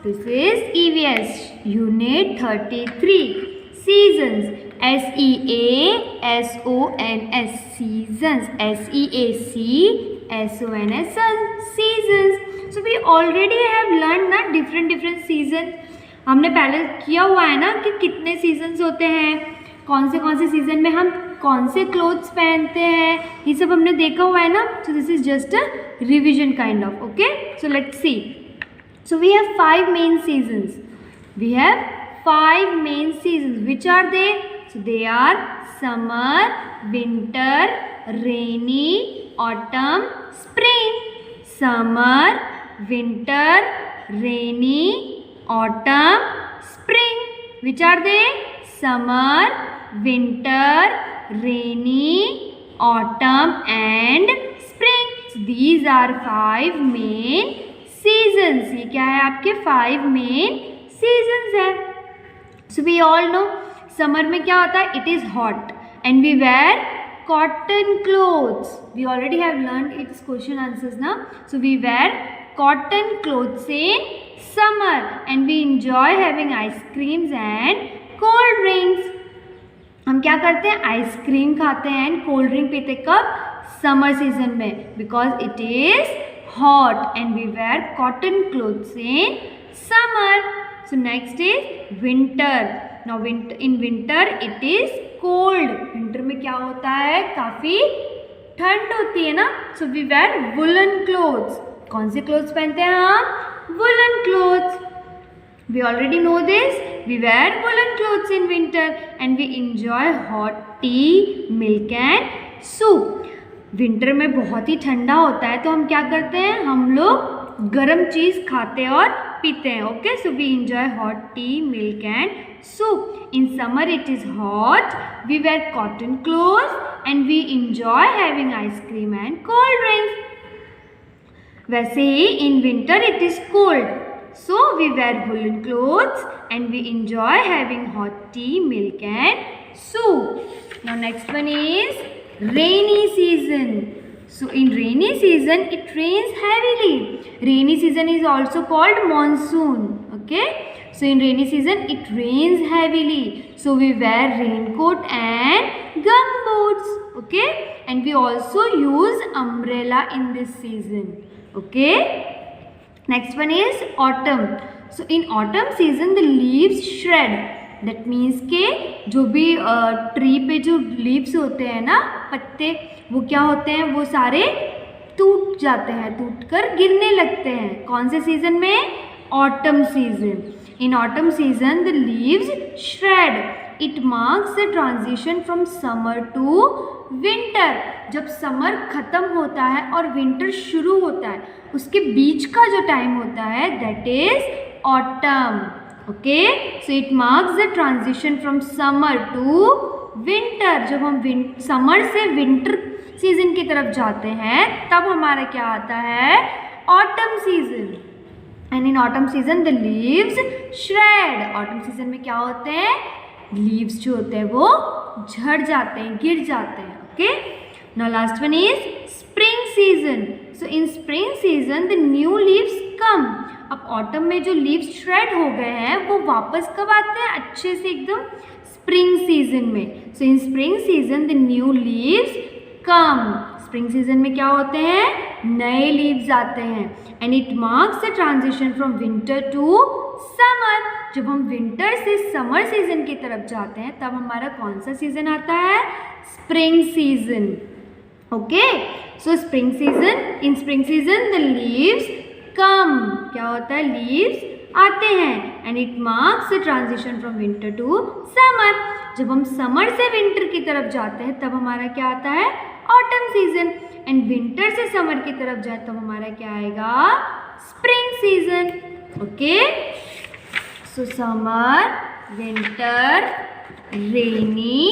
This is EVS Unit 33 Seasons. SEASONS Seasons. SEACSONS Seasons. So we already have learned ना different seasons. हमने पहले किया हुआ है ना कि कितने सीजन्स होते हैं, कौन से सीजन में हम कौन से क्लोथ्स पहनते हैं, ये सब हमने देखा हुआ है ना. So this is just a revision kind of. Okay, so let's see. So we have 5 main seasons. We have 5 main seasons. Which are they? So they are summer, winter, rainy, autumn, spring. Summer, winter, rainy, autumn, spring. Which are they? Summer, winter, rainy, autumn and spring. So these are 5 main seasons. ये क्या है आपके 5 main seasons है. So we all know summer में क्या होता है, it is hot and we wear cotton clothes. We already have learn its question answers ना. So we wear cotton clothes in summer and we enjoy having ice creams and cold drinks. हम क्या करते हैं, ice cream खाते हैं and cold drink पीते कब, summer season में, because it is hot and we wear cotton clothes in summer. So next is winter. Now in winter it is cold. Winter में क्या होता है, काफ़ी ठंड होती है ना. So we wear woolen clothes. कौन से clothes पहनते हैं हम, woolen clothes. We already know this. We wear woolen clothes in winter and we enjoy hot tea, milk and soup. Winter में बहुत ही ठंडा होता है तो हम क्या करते हैं, हम लोग गर्म चीज़ खाते हैं और पीते हैं. Okay, so we enjoy hot tea, milk and soup. In summer it is hot, we wear cotton clothes and we enjoy having ice cream and cold drinks. वैसे ही in winter it is cold, so we wear woollen clothes and we enjoy having hot tea, milk and soup. Now next one is rainy season. So in rainy season it rains heavily. Rainy season is also called monsoon. Okay, so in rainy season it rains heavily, so we wear raincoat and gumboots. Okay, and we also use umbrella in this season. Okay, next one is autumn. So in autumn season the leaves shred. That means के जो भी tree पे जो leaves होते हैं ना, पत्ते, वो क्या होते हैं, वो सारे टूट जाते हैं, टूटकर गिरने लगते हैं. कौन से सीजन में, autumn season. In autumn season the leaves shred. It marks the transition from summer to winter. जब समर ख़त्म होता है और विंटर शुरू होता है, उसके बीच का जो टाइम होता है that is autumn. Okay, so it marks the transition from summer to winter. जब हम समर से विंटर सीजन की तरफ जाते हैं तब हमारा क्या आता है, autumn season. And in autumn season the leaves shred. Autumn season में क्या होते हैं, लीव्स जो होते हैं वो झड़ जाते हैं, गिर जाते हैं. Okay, now last one is spring season. So in spring season the new leaves come. अब ऑटम में जो लीव्स श्रेड हो गए हैं वो वापस कब आते हैं, अच्छे से एकदम स्प्रिंग सीजन में. So in spring season the new leaves come. Spring season में क्या होते हैं, नए लीव्स आते हैं. And it marks the transition from winter to summer. जब हम विंटर से समर सीजन की तरफ जाते हैं तब हमारा कौन सा सीजन आता है, spring season. Okay, so spring season, in spring season the leaves come. क्या होता है, लीव्स आते हैं. And it marks the transition from winter to summer. जब हम समर से विंटर की तरफ जाते हैं तब हमारा क्या आता है, ऑटम सीजन. एंड विंटर से समर की तरफ जाए तब हमारा क्या आएगा, spring season. Okay, so summer, winter, rainy,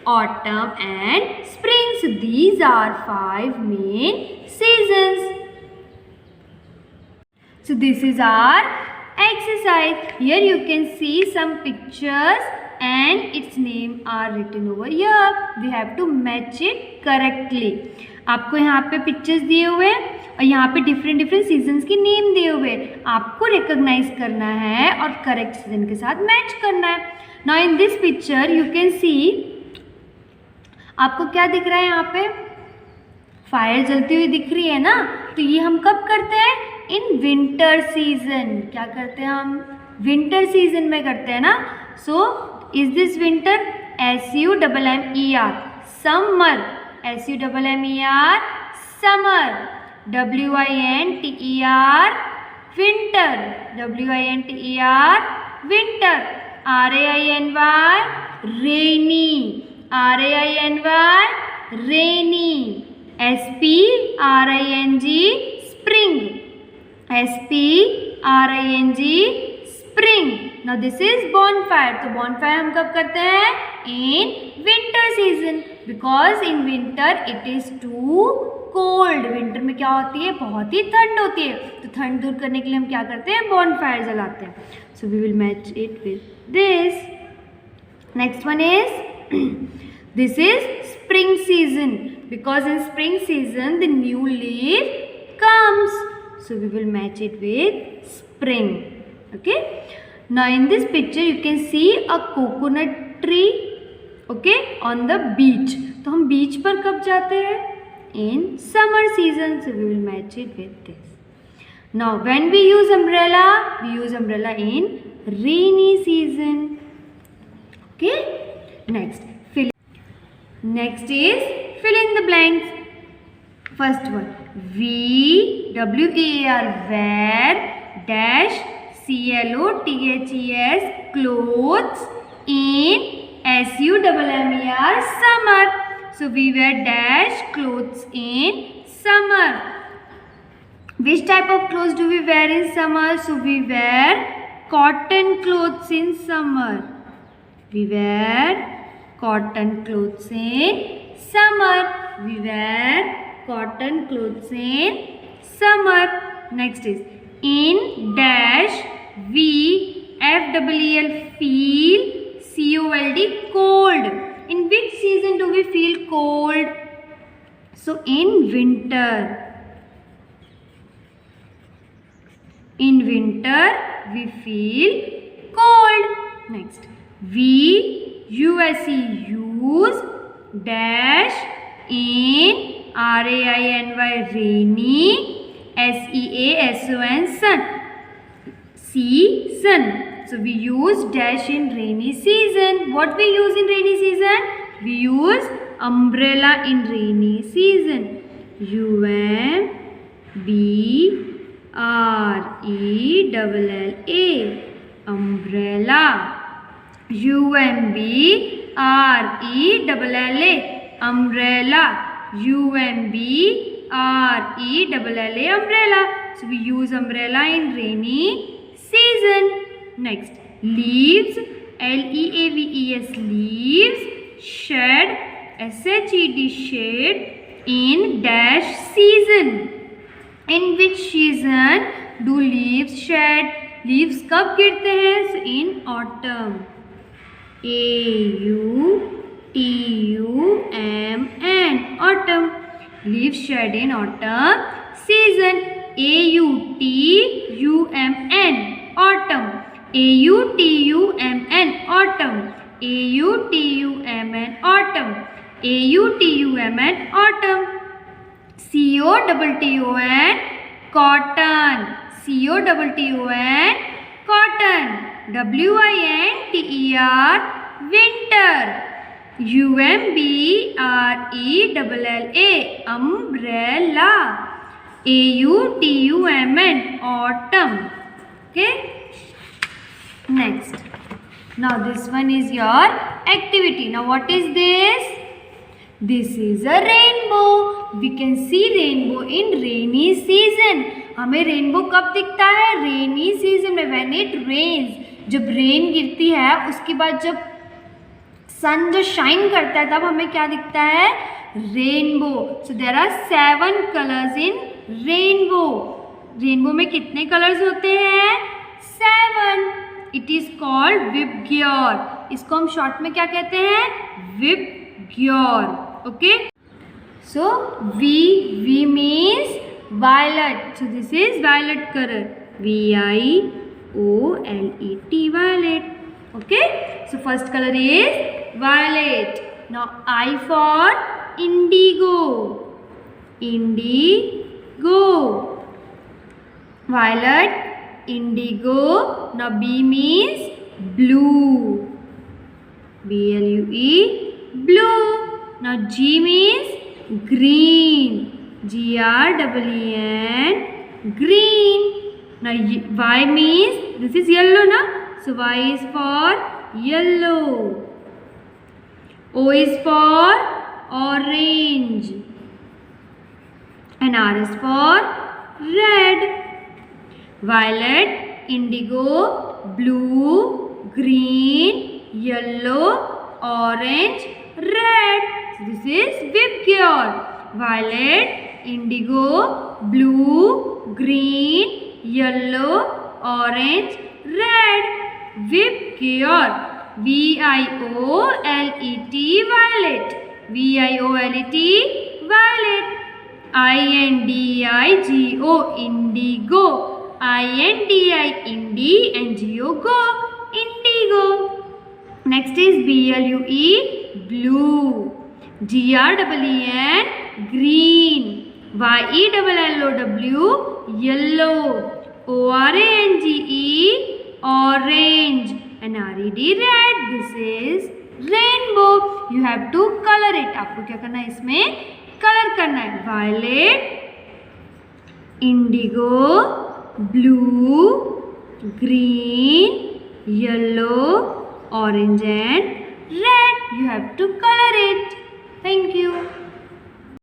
autumn and spring. So these are 5 main seasons. So this is our exercise. Here you can see some pictures and its name are written over here. We have to match it correctly. आपको यहाँ पे pictures दिए हुए हैं और यहाँ पे different different seasons की नेम दिए हुए, आपको रिकॉग्नाइज करना है और करेक्ट सीजन के साथ मैच करना है। Now in this picture you can see, आपको क्या दिख रहा है यहाँ पे, फायर जलती हुई दिख रही है ना, तो ये हम कब करते हैं, इन विंटर सीजन। क्या करते हैं हम, विंटर सीजन में करते हैं ना। So is this winter, SUMMER, summer, SUMMER, summer, WINTER, winter, WINTER, winter, RAINY, rainy, RAINY, rainy, SPRING, spring, SPRING, spring. Now this is bonfire. तो बॉनफायर हम कब करते हैं, in winter season, because in winter it is too cold. Winter में क्या होती है, बहुत ही ठंड होती है, तो ठंड दूर करने के लिए हम क्या करते हैं, बॉनफायर जलाते हैं। So we will match it with this. Next one is, this is spring season, because in spring season the new leaf comes, so we will match it with spring. Okay, now in this picture you can see a coconut tree, okay, on the beach. तो हम बीच पर कब जाते हैं, in summer season, so we will match it with this. Now when we use umbrella, we use umbrella in rainy season. Okay, next is fill in the blanks. First one, WEAR, wear dash CLOTHES, clothes, in SUMMER, summer. So we wear dash clothes in summer. Which type of clothes do we wear in summer? So we wear cotton clothes in summer. We wear cotton clothes in summer. We wear cotton clothes in summer. Next is, in dash we FEEL, feel, COLD, cold. In which season do we feel cold? So in winter. In winter we feel cold. Next, use dash in RAINY, rainy, SEASON, sun, season. So we use dash in rainy season. What we use in rainy season? We use umbrella in rainy season. UMBRELLA, umbrella. UMBRELLA, umbrella. UMBRELLA, umbrella. So we use umbrella in rainy season. Next, leaves, LEAVES, leaves, shed, SHED, shade, in dash season. In which season do leaves shed? Leaves कब गिरते हैं? So in autumn. AUTUMN, autumn. Leaves shed in autumn season. AUTUMN, autumn. AUTUMN, autumn. AUTUMN, autumn. AUTUMN, autumn. COTTON, cotton. COTTON, cotton. WINTER, winter. UMBRELLA, umbrella. AUTUMN, autumn. Okay. Next, now this one is your activity. Now what is this? This is a rainbow. We can see rainbow in rainy season. हमें rainbow कब दिखता है? Rainy season में, when it rains. जब rain गिरती है उसके बाद जब सन जो शाइन करता है तब हमें क्या दिखता है? Rainbow. So there are 7 colours in rainbow. Rainbow में कितने कलर्स होते हैं? 7. It is called VIBGYOR. इसको हम शॉर्ट में क्या कहते हैं? VIBGYOR. Okay, so V means violet. So this is violet color. VIOLET, violet. Okay. So first color is violet. Now I for indigo. Indigo. Violet, indigo. Now B means blue. BLUE, blue. Now G means green. GREEN, green. Now Y means, this is yellow na, so Y is for yellow. O is for orange, and R is for red. Violet, indigo, blue, green, yellow, orange, red. So this is Vibgyor. Violet, indigo, blue, green, yellow, orange, red. Vibgyor. VIOLET, violet. VIOLET, violet. INDIGO, indigo. INDI, indi, and GO, go. Indigo. Next is BLUE, blue. GREEN, green. YELLOW, yellow. ORANGE, orange. And RED, red. This is rainbow. You have to color it. आपको क्या करना है इसमें? Colour करना है. Violet, indigo, blue, green, yellow, orange and red. You have to color it.